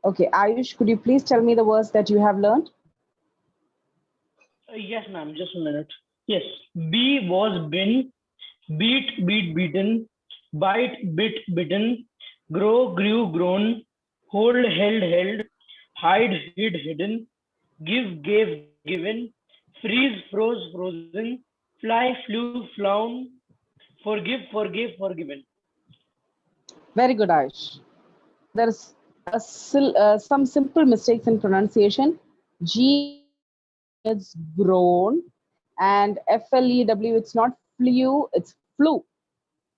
Okay, Ayush, could you please tell me the words that you have learned? Yes, ma'am. Just a minute. Yes. Be was been, beat beaten, bite bit bitten, grow grew grown, hold held held, hide hid hidden, give gave given, freeze froze frozen, fly flew flown, forgive forgave forgiven. Very good, Ayush. There's some simple mistakes in pronunciation. G it's grown, and FLEW it's not flew, it's flew.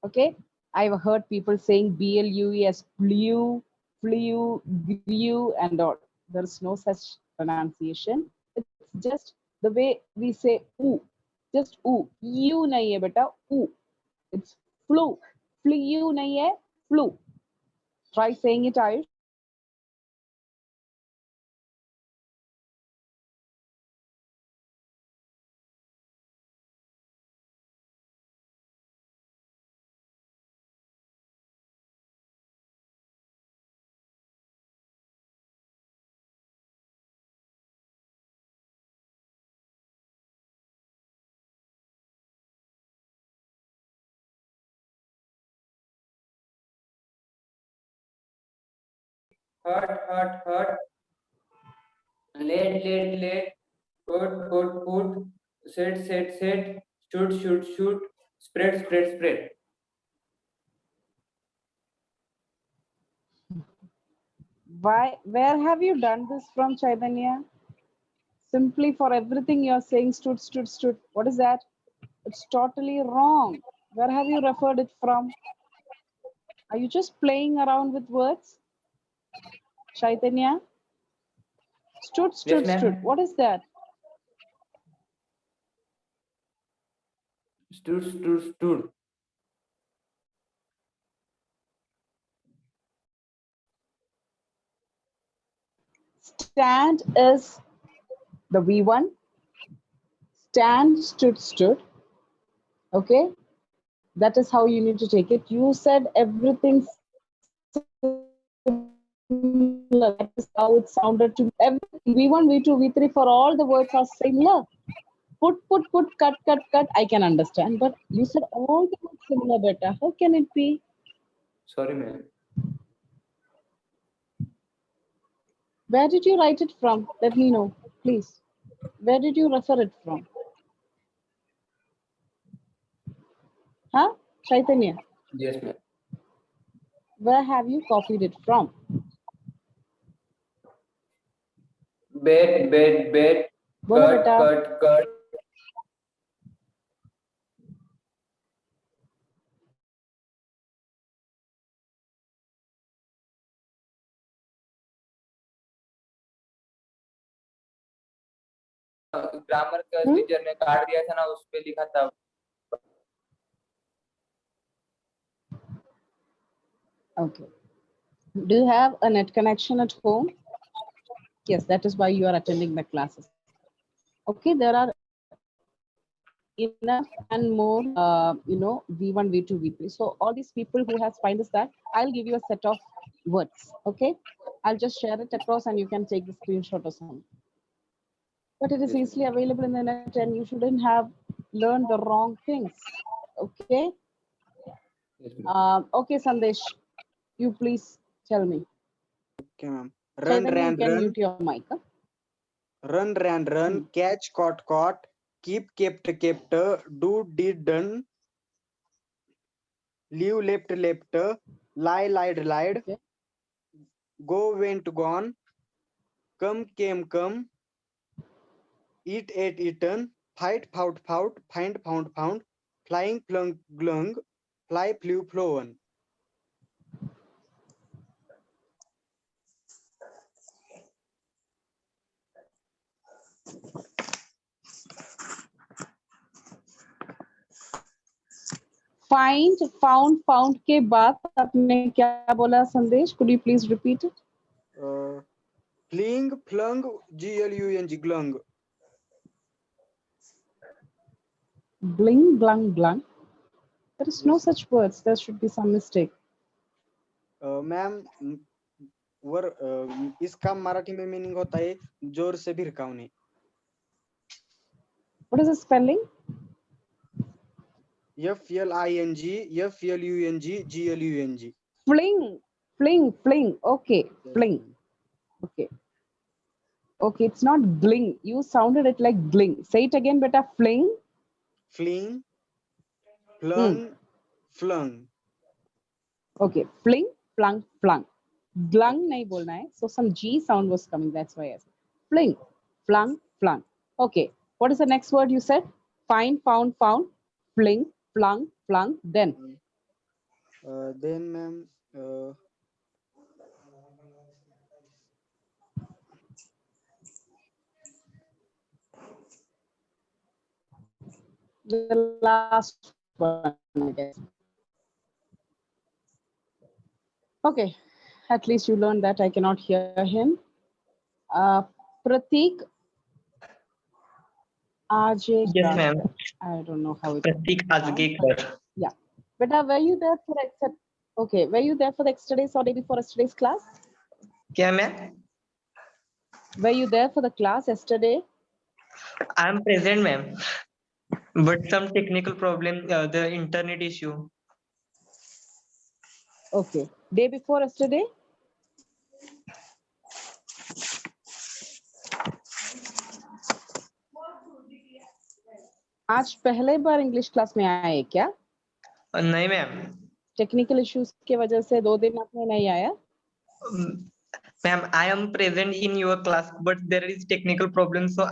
Okay, I've heard people saying BLUE as flew, grew, and all. There's no such pronunciation. It's just the way we say oo, just oo. You nahi hai beta, oo. It's flew, flew nahi hai, flew. Try saying it, Ayush. hurt, late, put, set, shoot, spread. Where have you done this from, Chaitanya? Simply for everything you're saying, stood. What is that? It's totally wrong. Where have you referred it from? Are you just playing around with words? Chaitanya? Yes, Stood. ma'am. What is that? Stood. Stand is the V1. Stand, stood. Okay? That is how you need to take it. You said everything similar. That is how it sounded to me. Everything, V1, V2, V3, for all the words are similar. Put, cut. I can understand. But you said all the words similar better. How can it be? Sorry, ma'am. Where did you write it from? Let me know, please. Where did you refer it from? Huh? Chaitanya, Yes, ma'am. where have you copied it from? Bed, Bolo beta. cut. Grammar का Hmm? Teacher ने card दिया था ना, उस पे लिखा था। Okay. Do you have a net connection at home? Yes, that is why you are attending the classes. Okay, there are enough and more, V1, V2, V3. So all these people who has find this that, I'll give you a set of words. Okay, I'll just share it across and you can take the screenshot or something. But it is Yes, easily available in the net and you shouldn't have learned the wrong things. Okay. yes, ma'am. Okay, Sandesh, you please tell me. Okay, ma'am. Chaitanya, you can mute your mic. Huh? Run, catch, caught, keep, kept, do, did, done, leave, left, lie, lied, Okay. go, went, gone, come, came, eat, ate, eaten, fight, fought, find, found, flying, glung, fly, flew, flown. Found के बाद आपने क्या बोला संदेश? Could you please repeat it? Fling, flung, glung, glung. Bling, blung. There is no Yes. such words. There should be some mistake. Ma'am, इसका मराठी में meaning होता है जोर से भिरकावने. What is the spelling? FLING FLUNG. Fling, fling, fling. Okay, Yes, fling. ma'am. Okay. Okay, it's not gling. You sounded it like gling. Say it again, beta. Fling. Fling, flung, flung. Okay, fling, flung, flung. Glung nahi bolna hai. So some G sound was coming. That's why I said fling, flung, flung. Okay. What is the next word you said? Find, found, found. Fling, flung, flung. Then Then, ma'am, the last one, I guess. Okay. At least you learned that. I cannot hear him. Pratik Ajay. Yes, ma'am. I don't know how it. Pratik Ajgekar. Yeah. But were you there for okay? Were you there for the yesterday's or day before yesterday's class? क्या ma'am? Were you there for the class yesterday? I am present, ma'am. But some technical problem, the internet issue. Okay. Day before yesterday? आज पहले बार English class में आए क्या? नहीं ma'am. Technical issues की वजह से 2 दिन आपने नहीं आया? Ma'am, I am present in your class, but there is technical problem, so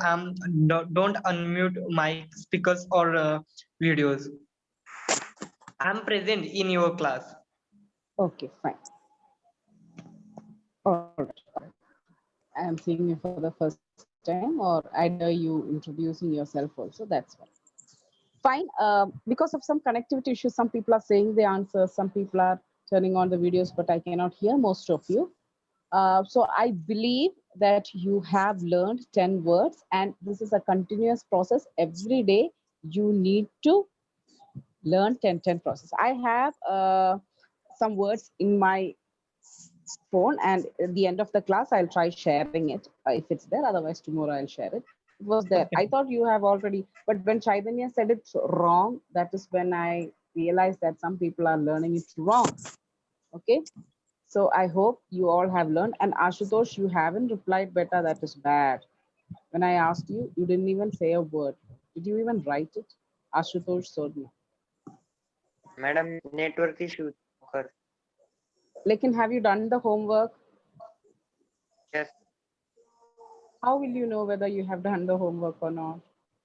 don't unmute my speakers or videos. I am present in your class. Okay, fine. All right. I am seeing you for the first time, or either you introducing yourself also. That's fine. Fine. Because of some connectivity issues, some people are saying the answers, some people are turning on the videos, but I cannot hear most of you. So I believe that you have learned 10 words, and this is a continuous process. Every day you need to learn 10 process. I have some words in my phone, and at the end of the class I'll try sharing it if it's there. Otherwise tomorrow I'll share it. It was there. Okay. I thought you have already, but when Chaitanya said it wrong, that is when I realized that some people are learning it wrong. Okay, so I hope you all have learned. And Ashutosh, you haven't replied better. That is bad. When I asked you, you didn't even say a word. Did you even write it? Ashutosh Sodhya. Madam network issue कर. Lekin, have you done the homework? Yes. How will you know whether you have done the homework or not?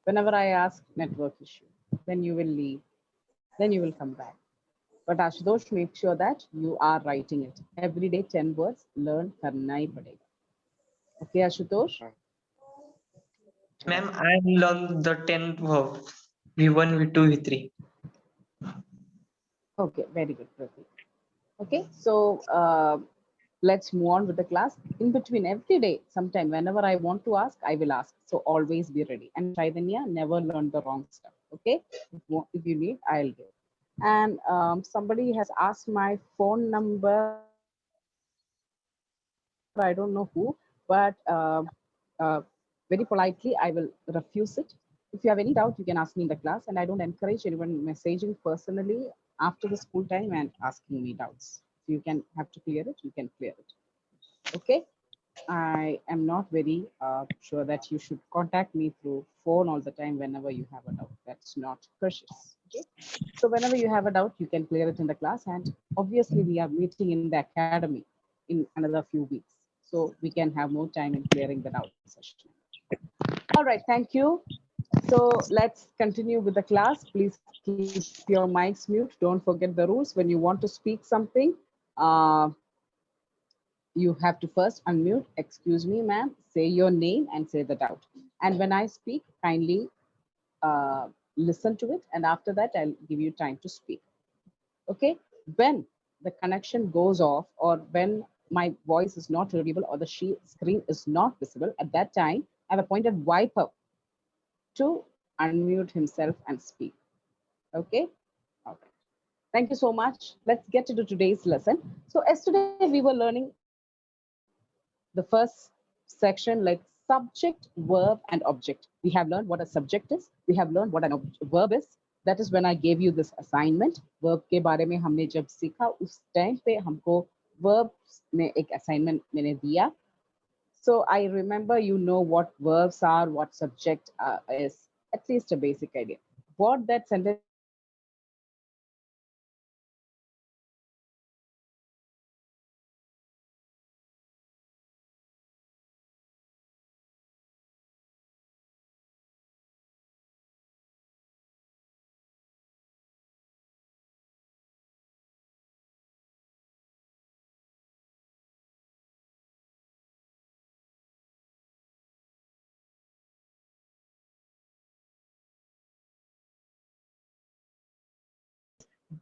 Whenever I ask network issue, then you will leave. Then you will come back. But Ashutosh, make sure that you are writing it. Every day 10 words, learn karna hi padega. Okay, Ashutosh? Ma'am, I learned the 10 verbs. V1, V2, V3. Okay, very good, Pratik. Okay, so let's move on with the class. In between every day, sometime whenever I want to ask, I will ask. So always be ready. And Chaitanya, never learn the wrong stuff. Okay, if you need, I'll give. And somebody has asked my phone number. I don't know who, but very politely, I will refuse it. If you have any doubt, you can ask me in the class, and I don't encourage anyone messaging personally after the school time and asking me doubts. If you can have to clear it, you can clear it. Okay. I am not very sure that you should contact me through phone all the time whenever you have a doubt. That's not precious. Okay. So whenever you have a doubt, you can clear it in the class. And obviously, we are meeting in the academy in another few weeks. So we can have more time in clearing the doubt session. All right. Thank you. So let's continue with the class. Please keep your mics mute. Don't forget the rules. When you want to speak something, you have to first unmute. Excuse me, ma'am, say your name and say the doubt. And when I speak, kindly listen to it. And after that, I'll give you time to speak. Okay. When the connection goes off, or when my voice is not audible, or the screen is not visible, at that time, I've appointed Wiper to unmute himself and speak. Okay. All right. Thank you so much. Let's get into today's lesson. So yesterday we were learning the first section, like subject, verb, and object. We have learned what a subject is. We have learned what an verb is. That is when I gave you this assignment. Verb के बारे में हमने जब सीखा उस time पे हमको verbs में एक assignment मैंने दिया. So I remember you know what verbs are, what subject is, at least a basic idea. What that sentence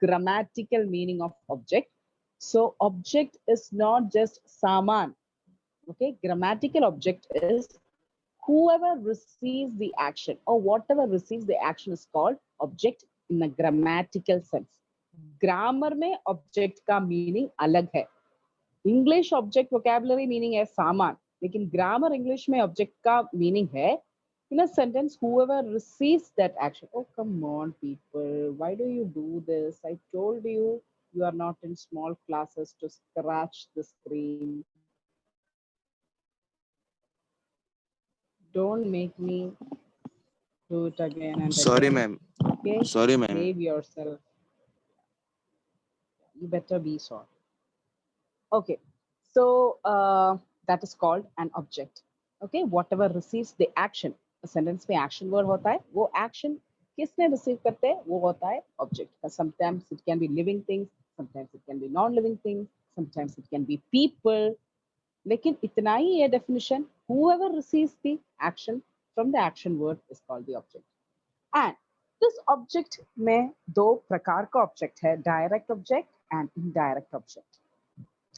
grammatical meaning of object. So object is not just saman. Okay, grammatical object is whoever receives the action or whatever receives the action is called object in a grammatical sense. Grammar में object का meaning अलग है. English object vocabulary meaning है सामान, लेकिन grammar English में object का meaning है in a sentence whoever receives that action. Oh, come on, people. Why do you do this? I told you you are not in small classes to scratch the screen. Don't make me do it again and Sorry, again. ma'am. Okay? Sorry, ma'am. Behave yourself. You better be sorry. Okay. So that is called an object. Okay. Whatever receives the action. A sentence में action word होता है. वो action किसने receive करते हैं? वो होता है object. Sometimes it can be living things. Sometimes it can be non-living things. Sometimes it can be people. लेकिन इतना ही है definition. Whoever receives the action from the action word is called the object. And this object में दो प्रकार का object है, direct object and indirect object.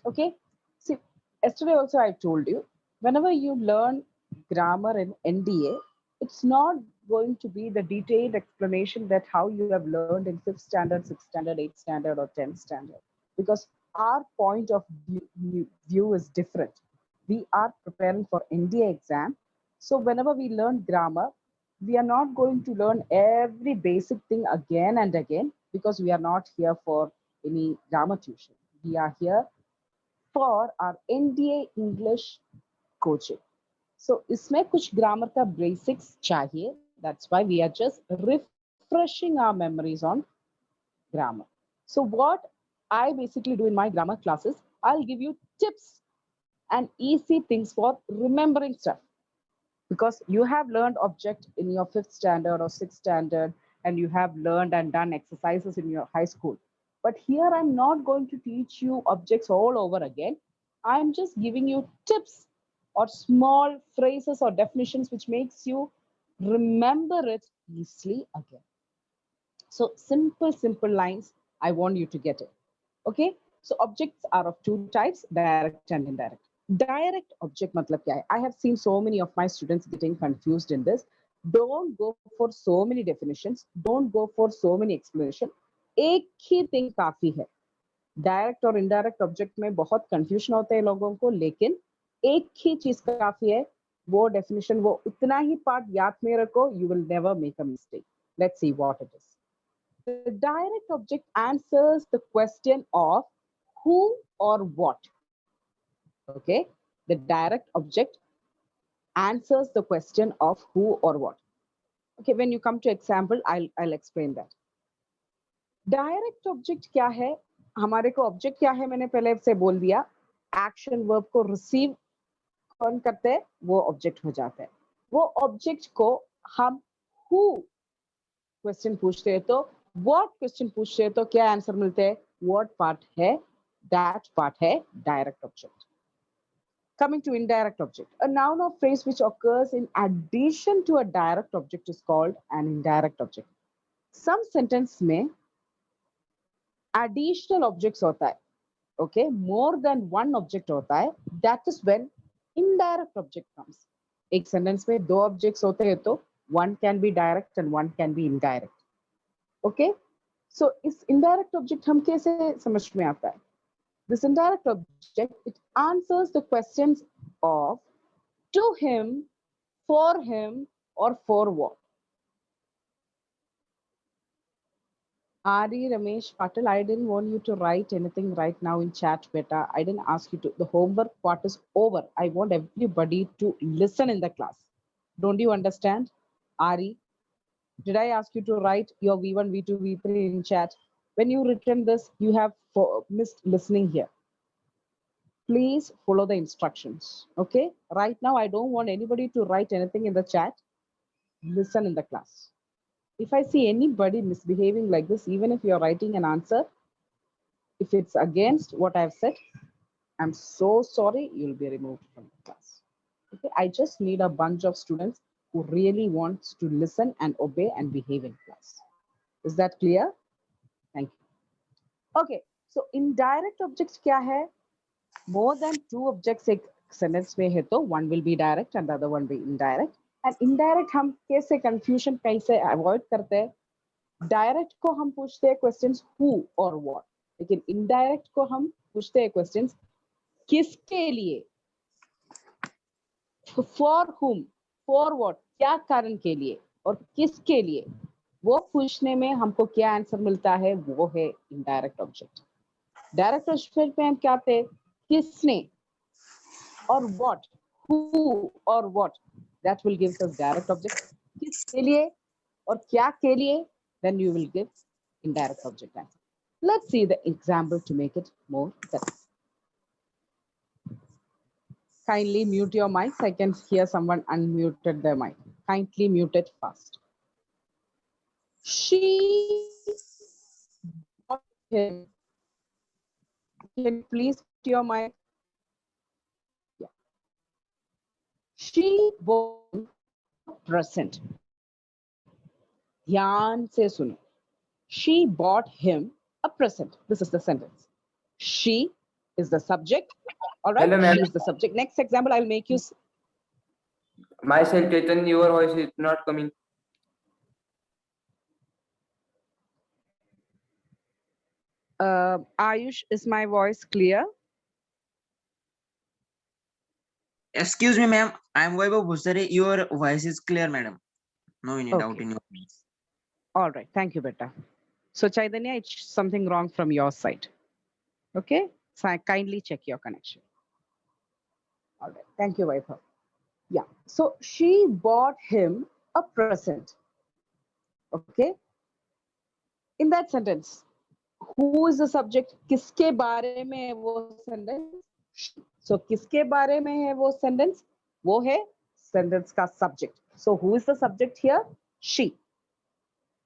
Okay. See, yesterday also I told you, whenever you learn grammar in NDA, it's not going to be the detailed explanation that how you have learned in 5th standard, 6th standard, 8th standard, or 10th standard, because our point of view is different. We are preparing for NDA exam. So whenever we learn grammar, we are not going to learn every basic thing again and again, because we are not here for any grammar tuition. We are here for our NDA English coaching. So इसमें कुछ grammar का basics चाहिए. That's why we are just refreshing our memories on grammar. So what I basically do in my grammar classes, I'll give you tips and easy things for remembering stuff. Because you have learned object in your 5th standard or 6th standard, and you have learned and done exercises in your high school. But here I'm not going to teach you objects all over again. I'm just giving you tips or small phrases or definitions which makes you remember it easily again. So simple lines, I want you to get it. Okay, so objects are of two types, direct and indirect. Direct object matlab kya hai? I have seen so many of my students getting confused in this. Don't go for so many definitions. Don't go for so many explanations. एक ही thing काफी है. Direct और indirect object में बहुत confusion होता है लोगों को, लेकिन एक ही चीज काफी है. वो definition, वो उतना ही part याद में रखो. You will never make a mistake. Let's see what it is. The direct object answers the question of who or what. Okay, the direct object answers the question of who or what. Okay, when you come to example, I'll explain that. Direct object क्या है? हमारे को object क्या है? मैंने पहले से बोल दिया. Action verb को receive कौन करते हैं? वो object हो जाता है. वो object को हम who question पूछते हैं तो what question पूछते हैं तो क्या आंसर मिलते हैं? What part है? That part है direct object. Coming to indirect object, a noun or phrase which occurs in addition to a direct object is called an indirect object. Some sentence में additional objects होता है. Okay, more than one object होता है. That is when indirect object comes. एक sentence में दो objects होते हैं तो one can be direct and one can be indirect. Okay, so इस indirect object हम कैसे समझ में आता है? This indirect object, it answers the questions of to him, for him, or for what? Ari Ramesh Patel, I didn't want you to write anything right now in chat, beta. I didn't ask you to. The homework part is over. I want everybody to listen in the class. Don't you understand? Ari, did I ask you to write your V1, V2, V3 in chat? When you written this, you have missed listening here. Please follow the instructions. Okay, right now I don't want anybody to write anything in the chat. Listen in the class. If I see anybody misbehaving like this, even if you're writing an answer, if it's against what I've said, I'm so sorry, you'll be removed from the class. Okay, I just need a bunch of students who really wants to listen and obey and behave in class. Is that clear? Thank you. Okay, so indirect objects kya hai? More than two objects एक sentence में है तो one will be direct and the other one be indirect. And indirect हम कैसे confusion कैसे avoid करते हैं? Direct को हम पूछते हैं questions who or what. लेकिन indirect को हम पूछते हैं questions किसके लिए, for whom, for what, क्या कारण के लिए और किसके लिए, वो पूछने में हमको क्या आंसर मिलता है, वो है indirect object. Direct object में हम क्या आते हैं, किसने और what, who or what, that will give us direct object. किसके लिए और क्या के लिए, then you will give indirect object answer. Let's see the example to make it more better. Kindly mute your mics. I can hear someone unmuted their mic. Kindly mute it fast. She bought him. Can you please mute your mic? Yeah. She bought a present. ध्यान से सुनो. She bought him a present. This is the sentence. She is the subject. All right. Hello, ma'am. She is the subject. Next example, I'll make you. Myself, Chetan, your voice is not coming. Ayush, is my voice clear? Excuse me, ma'am. I'm Vaibhav Bhusare. Your voice is clear, madam. No any doubt Okay. in your voice. All right. Thank you, beta. So Chaitanya, it's something wrong from your side. Okay. So kindly check your connection. All right. Thank you, Vaibhav. Yeah. So she bought him a present. Okay. In that sentence, who is the subject? किसके बारे में है वो sentence? So किसके बारे में है वो sentence? वो है sentence का subject. So who is the subject here? She.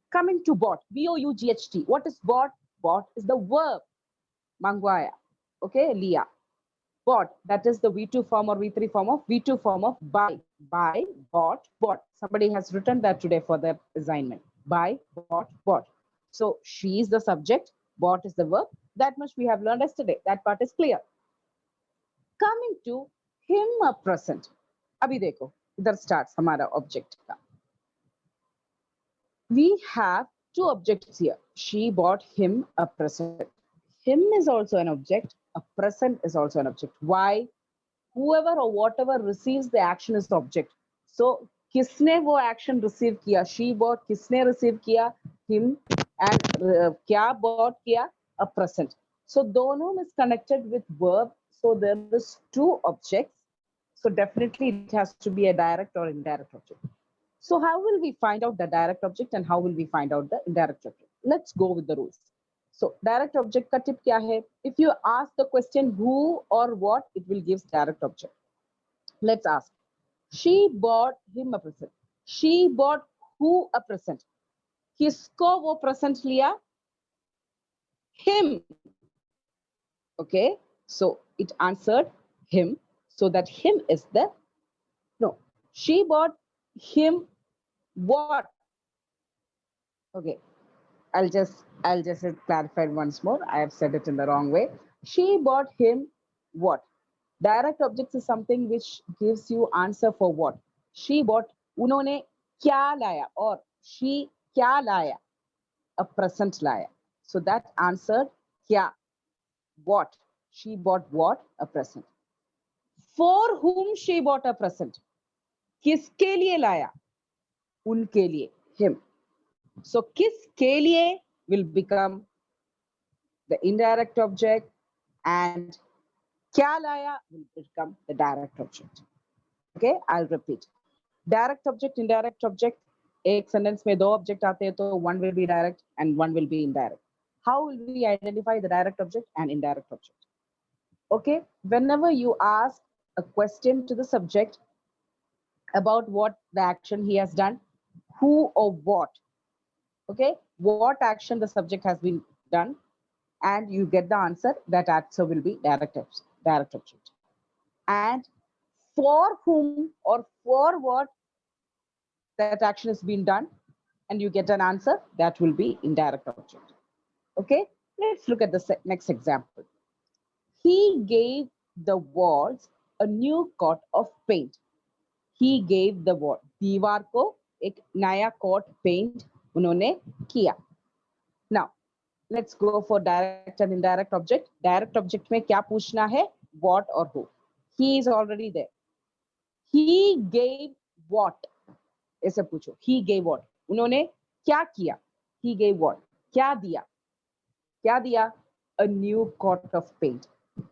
Coming to bought, B-O-U-G-H-T. What is bought? Bought is the verb. Mangwaya. Okay, liya. Bought, that is the V2 form or V3 form of V2 form of buy. Buy, bought, bought. Somebody has written that today for their assignment. Buy, bought, bought. So she is the subject, bought is the verb. That much we have learned yesterday. That part is clear. Coming to him a present. Abhi dekho, idhar starts hamara object ka. We have two objects here. She bought him a present. Him is also an object. A present is also an object. Why? Whoever or whatever receives the action is the object. So, किसने वो action receive किया? She bought. किसने receive किया? Him. And क्या bought किया? A present. So, दोनों is connected with verb. So, there is two objects. So, definitely it has to be a direct or indirect object. So how will we find out the direct object and how will we find out the indirect object? Let's go with the rules. So direct object ka tip kya hai? If you ask the question who or what, it will give direct object. Let's ask. She bought him a present. She bought who a present? Kisko wo present liya? Him. Okay. So it answered him. So that him is the, no. She bought him what? Okay, I'll just clarify once more. I have said it in the wrong way. She bought him what? Direct objects is something which gives you answer for what. She bought, उन्होंने क्या लाया, or she क्या लाया? A present लाया. So that answered क्या? What? She bought what? A present. For whom she bought a present? किसके लिए लाया? उनके लिए, him. So किसके लिए will become the indirect object and क्या लाया will become the direct object. Okay, I'll repeat. Direct object, indirect object. एक sentence में दो object आते हैं तो one will be direct and one will be indirect. How will we identify the direct object and indirect object? Okay, whenever you ask a question to the subject about what the action he has done, who or what, okay, what action the subject has been done, and you get the answer, that answer will be direct object. And for whom or for what that action has been done, and you get an answer, that will be indirect object. Okay, let's look at the next example. He gave the walls a new coat of paint. He gave the wall, दीवार को एक नया coat paint उन्होंने किया. Now, let's go for direct and indirect object. Direct object में क्या पूछना है? What or who? He is already there. He gave what? ऐसे पूछो. He gave what? उन्होंने क्या किया? He gave what? क्या दिया? क्या दिया? A new coat of paint.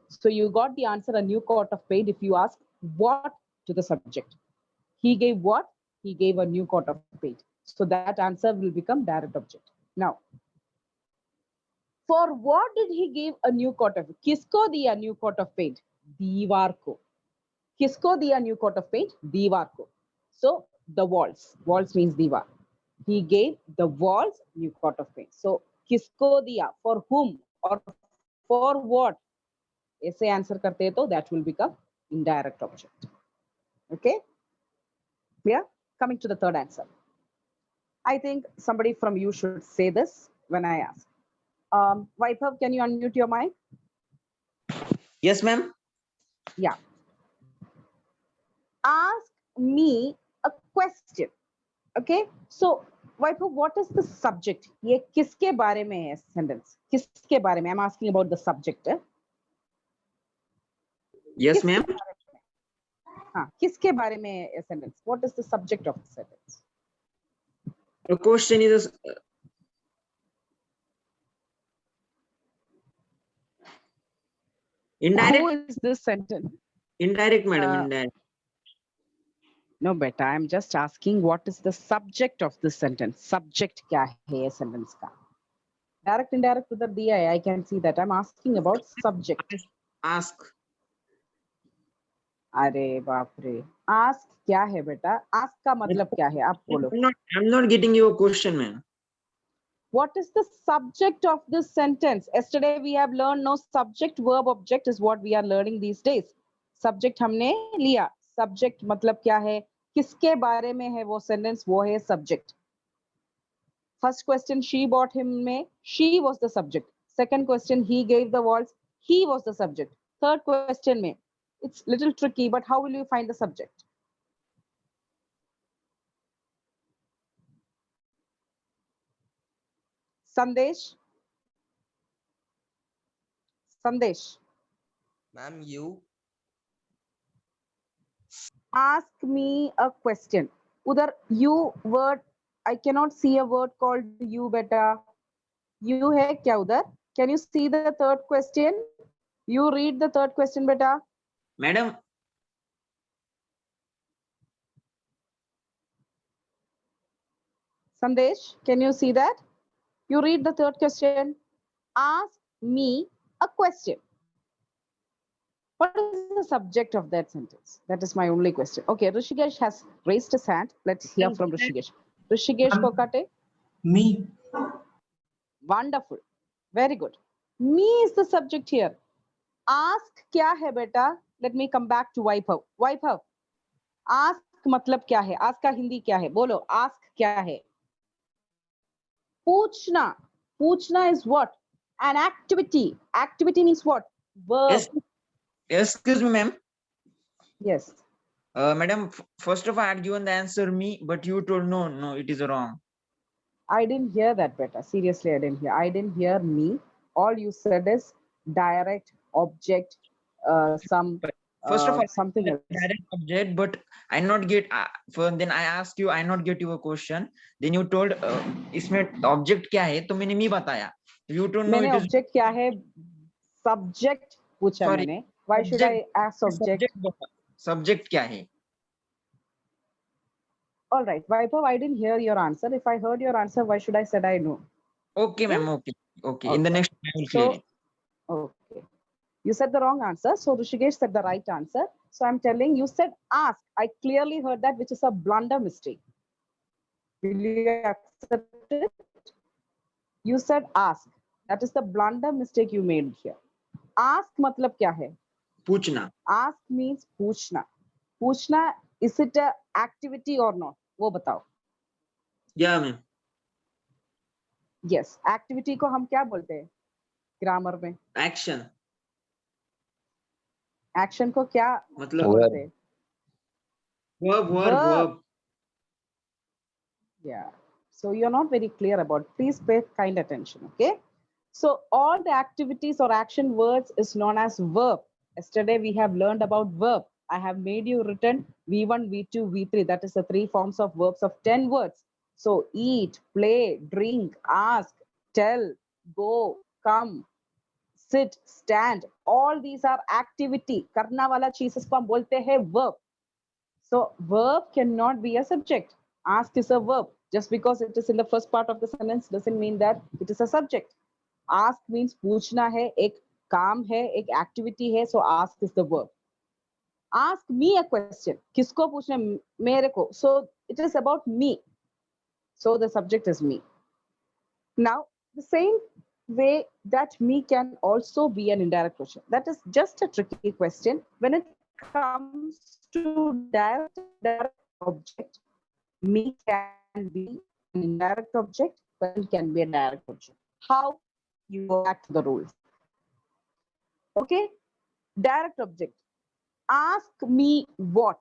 So you got the answer, a new coat of paint, if you ask what to the subject. He gave what? He gave a new coat of paint. So that answer will become direct object. Now, for what did he give a new coat of? किसको दिया new coat of paint? दीवार को. किसको दिया new coat of paint? दीवार को. So the walls. Walls means दीवार. He gave the walls new coat of paint. So किसको दिया? For whom or for what? ऐसे answer करते हैं तो that will become indirect object. Okay? Clear? Coming to the third answer. I think somebody from you should say this when I ask. Vaibhav, can you unmute your mic? Yes, ma'am. Yeah. Ask me a question. Okay. So, Vaibhav, what is the subject? ये किसके बारे में है sentence? किसके बारे में? I'm asking about the subject. Yes, किसके ma'am. बारे में? हाँ, किसके बारे में है sentence? What is the subject of the sentence? The question is indirect. Who is this sentence? Indirect, madam. Uh, Indirect. No, beta. I'm just asking what is the subject of this sentence? Subject क्या है ये sentence का? Direct, indirect उधर दिया है. I can see that. I'm asking about subject. Ask. अरे बाप रे. Ask क्या है बेटा? Ask का मतलब क्या है? आप बोलो. I'm not getting your question, ma'am. What is the subject of this sentence? Yesterday we have learned no subject, verb, object is what we are learning these days. Subject हमने लिया. Subject मतलब क्या है? किसके बारे में है वो sentence? वो है subject. First question, she bought him में, she was the subject. Second question, he gave the walls, he was the subject. Third question में, it's little tricky, but how will you find the subject? Sandesh? Sandesh, Ma'am, you. ask me a question. Udhar you word, I cannot see a word called you beta. You hai kya udhar? Can you see the third question? You read the third question beta. Madam, Sandesh, can you see that? You read the third question. Ask me a question. What is the subject of that sentence? That is my only question. Okay, Rishikesh has raised his hand. Let's hear from Rishikesh. Rishikesh Kokate. Me. Wonderful. Very good. Me is the subject here. Ask kya hai beta? Let me come back to Vaibhav. Vaibhav, ask मतलब क्या है? Ask का हिंदी क्या है? बोलो, ask क्या है? पूछना. पूछना is what? An activity. Activity means what? Verb. yes, excuse me, ma'am. Yes. Madam, first of all, I had given the answer me, but you told no, it is wrong. I didn't hear that better. Seriously, I didn't hear. I didn't hear me. All you said is direct, object, some First of all, something else. direct object, but I not get. Then I ask you, I not get your question. Then you told इसमें object क्या है? तो मैंने मी बताया. You don't know मैंने it is. Object क्या है, subject पूछा Sorry, मैंने. Why should I subject- ask subject? Subject क्या है? All right, Vaibhav, I didn't hear your answer. If I heard your answer, why should I said I know? Okay, ma'am. Okay. In the next, I will So, clear it. okay. You said the wrong answer. So Rishikesh said the right answer. So I'm telling you said ask. I clearly heard that, which is a blunder mistake. Will you accept it? You said ask. That is the blunder mistake you made here. Ask मतलब क्या है? पूछना. Ask means पूछना. पूछना, is it a activity or not? वो बताओ. Yeah, ma'am. Yes. Activity को हम क्या बोलते हैं? Grammar में. Action. Action को क्या मतलब बोलते हैं? verb. Yeah. So you're not very clear about. Please pay kind attention. Okay. So all the activities or action words is known as verb. Yesterday we have learned about verb. I have made you written V1, V2, V3. That is the 3 forms of verbs of 10 words. So eat, play, drink, ask, tell, go, come, sit, stand. All these are activity. Karna wala cheez isko hum bolte hain verb. So verb cannot be a subject. Ask is a verb. Just because it is in the first part of the sentence doesn't mean that it is a subject. Ask means पूछना है, एक काम है, एक activity है. So ask is the verb. Ask me a question. किसको पूछना है? मेरे को. So it is about me. So the subject is me. Now the same way that me can also be an indirect question. That is just a tricky question. When it comes to direct object, me can be an indirect object, but it can be a direct object. How? You go back to the rules. Okay, direct object. Ask me what.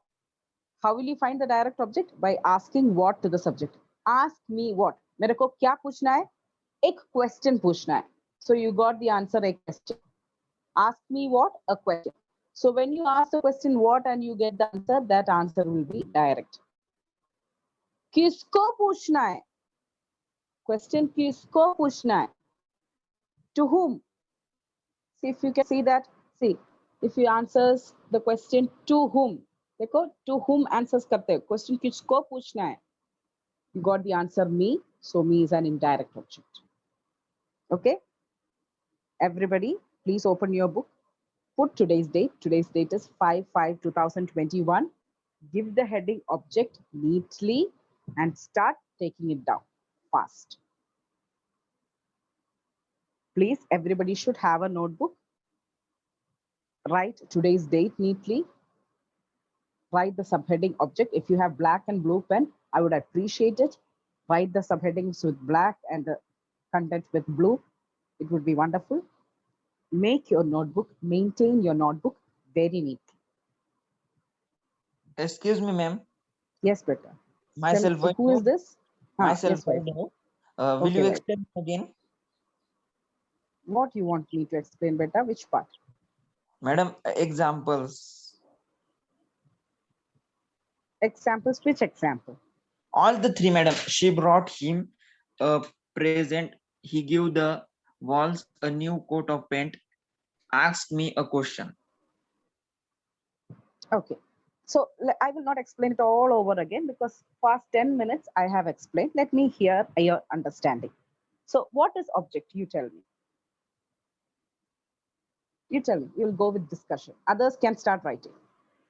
How will you find the direct object? By asking what to the subject. Ask me what. मेरे को क्या पूछना है? एक question पूछना है. So you got the answer, a question. Ask me what? A question. So when you ask the question what and you get the answer, that answer will be direct. किसको पूछना है? Question किसको पूछना है? To whom? See if you can see that. See, if you answers the question to whom, देखो to whom answers करते हो. Question किसको पूछना है? You got the answer me. So me is an indirect object. Okay. Everybody, please open your book. Put today's date. Today's date is 5/5/2021. Give the heading object neatly and start taking it down fast. Please, everybody should have a notebook. Write today's date neatly. Write the subheading object. If you have black and blue pen, I would appreciate it. Write the subheadings with black and the content with blue. It would be wonderful. Make your notebook, maintain your notebook very neatly. Excuse me, ma'am. Yes, Beta. Myself. Who is this? Myself. Yes, Vaibhav. Will Okay, you Vaibhav. explain again? What you want me to explain, Beta? Which part? Madam, examples. Examples, which example? All the 3, madam. She brought him a present. He gave the walls a new coat of paint. Asked me a question. Okay. So I will not explain it all over again because past 10 minutes I have explained. Let me hear your understanding. So what is object? You tell me. You tell me. You'll go with discussion. Others can start writing.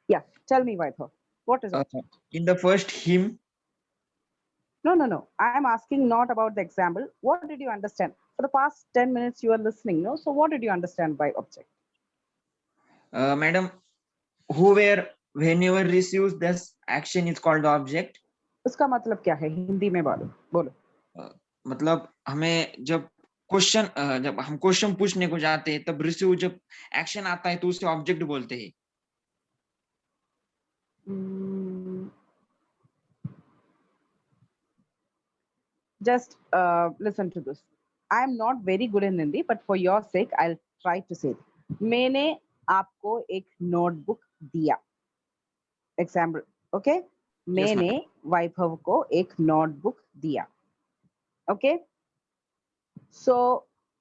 Yeah. Tell me, Vaibhav. What is object? In the first him, No. I am asking not about the example. What did you understand? For the past 10 minutes you are listening, no? So what did you understand by object? madam, whoever, whenever receives this action is called object. उसका मतलब क्या है? हिंदी में बोलो. मतलब हमें जब जब हम क्वेश्चन पूछने को जाते हैं तब रिसीव जब एक्शन आता है तो उसे ऑब्जेक्ट बोलते हैं. Just listen to this. I am not very good in Hindi, but for your sake, I'll try to say it. मैंने आपको एक notebook दिया. Example, okay? मैंने वैभव को एक नोटबुक दिया. Okay? So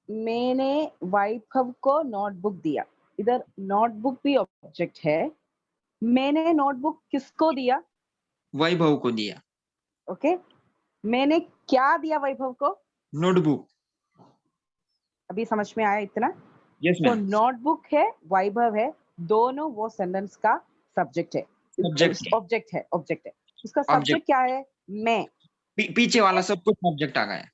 मैंने वैभव को नोटबुक दिया. इधर नोटबुक भी ऑब्जेक्ट है. मैंने नोटबुक किसको दिया? वैभव को दिया. ओके. मैंने क्या दिया वैभव को? नोटबुक. अभी समझ में आया इतना? यस तो मैम. नोटबुक है, वैभव है, दोनों वो सेंटेंस का सब्जेक्ट है. Subject है. ऑब्जेक्ट है, ऑब्जेक्ट है. उसका Object. सब्जेक्ट क्या है? मैं. पीछे वाला सब कुछ सब्जेक्ट आ गया.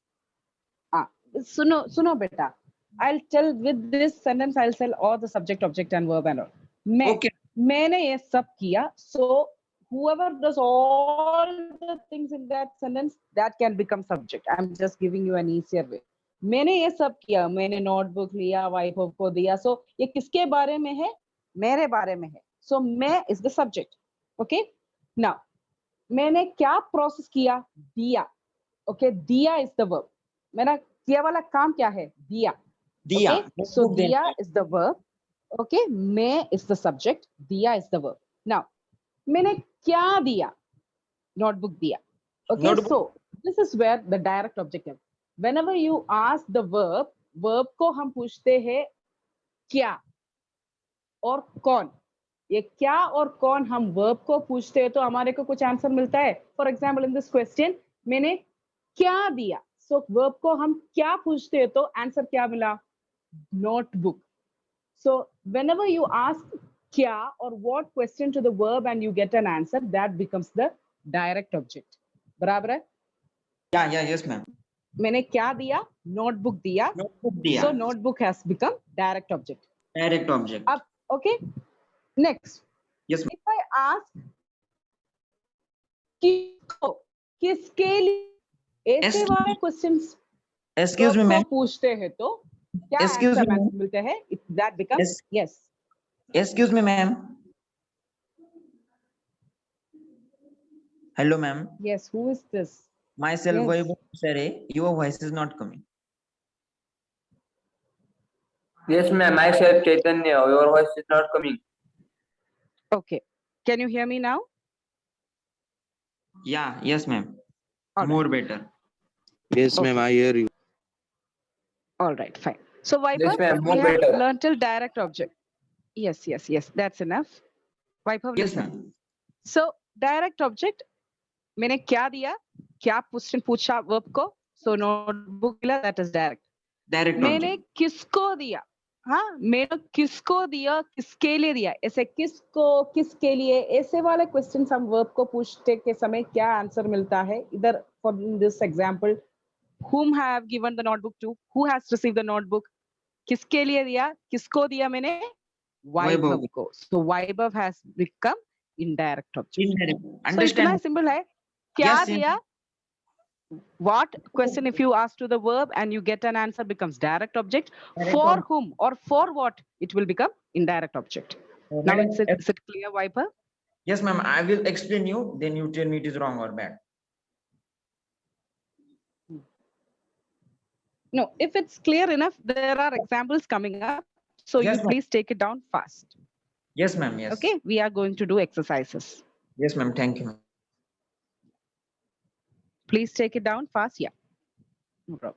सुनो सुनो बेटा. I'll tell with this sentence I'll tell all the subject, object and verb and all. मैं. Okay. मैंने ये सब किया. So whoever does all the things in that sentence that can become subject. I'm just giving you an easier way. मैंने ये सब किया. मैंने नोटबुक लिया, वैभव को दिया. So ये किसके बारे में है? मेरे बारे में है. So मैं is the subject. Okay. Now मैंने क्या प्रोसेस किया? दिया. Okay. दिया is the verb. मेरा किया वाला काम क्या है? दिया. दिया. Okay. So दिया is the verb. Okay. मैं is the subject. दिया is the verb. Now मैंने क्या दिया? Notebook दिया. Okay. Notebook. So this is where the direct object is. Whenever you ask the verb, verb को हम पूछते हैं क्या और कौन. ये क्या और कौन हम वर्ब को पूछते हैं तो हमारे को कुछ आंसर मिलता है. For example in this question मैंने क्या दिया. सो वर्ब को हम क्या पूछते हैं तो आंसर क्या मिला? Notebook. So whenever you ask क्या और what question to the verb and you get an answer, that becomes the direct object. बराबर है? या यस मैम. मैंने क्या दिया? नोटबुक दिया. नोटबुक दिया. So notebook has become direct object. Direct object. अब okay. Next, yes if I ask किसको, किसके लिए, ऐसे वाले क्वेश्चंस एक्सक्यूज मी मैम. पूछते हैं तो क्या Excuse आंसर me. मिलते हैं? That becomes yes. Excuse me ma'am. Hello ma'am. Yes. Who is this? Myself Yes. Vaibhav Sare. Your voice is not coming. Yes, ma'am. Myself Chaitanya. Your voice is not coming. Okay. Can you hear me now? Yeah, yes ma'am. All right. More better. Yes, ma'am, Okay. I hear you. All right, fine. So Yes, Vaibhav, ma'am. we More have better. learned till direct object. Yes. That's enough. Vaibhav, Yes listen. ma'am. So direct object, मैंने क्या दिया? क्या question पूछा verb को? सो notebook मिला, that is direct. Direct मैंने object. किसको दिया? हाँ, मैंने किसको दिया, किसके लिए दिया. ऐसे किसको, किसके लिए, ऐसे वाले क्वेश्चन हम वर्ब को पूछते के समय क्या आंसर मिलता है? इधर for this example, whom have given the notebook to, who has received the notebook, किसके लिए दिया, किसको दिया मैंने? वैभव को. So Vaibhav has become indirect object. Indirect. So इतना Understand? सिंपल है. क्या Yes, दिया? What question if you ask to the verb and you get an answer becomes direct object. Direct For object. whom or for what it will become indirect object. Now Madam, is it clear, Viper? yes ma'am. I will explain you. Then you tell me it is wrong or bad. No, if it's clear enough, there are examples coming up. So Yes, you ma'am. please take it down fast. Yes ma'am. Yes. Okay, we are going to do exercises. Yes ma'am. Thank you. Please take it down fast. Yeah, no problem.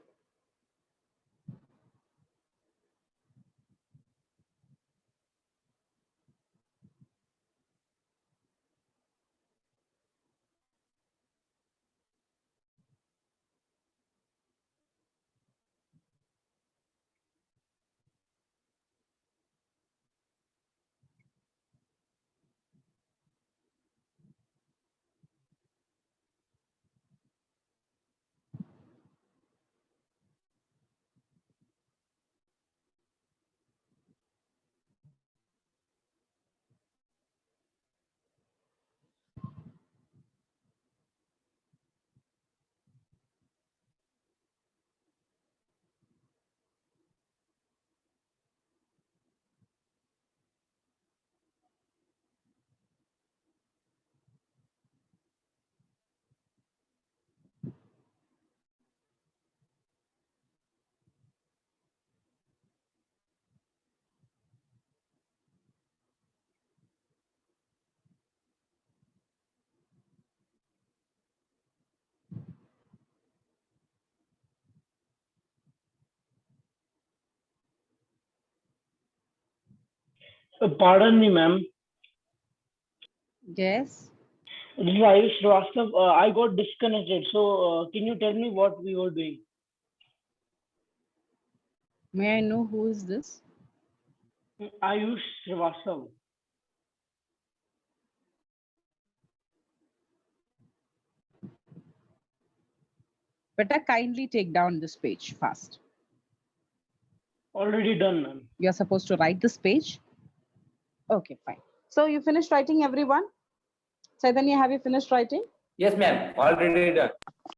Pardon me, ma'am. Yes. This is Ayush Srivastav. I got disconnected. So, can you tell me what we were doing? May I know who is this? Ayush Srivastav. Better kindly take down this page fast. Already done, ma'am. You're supposed to write this page. Okay, fine. So you finished writing, everyone? Chaitanya, have you finished writing? Yes, ma'am. Already done.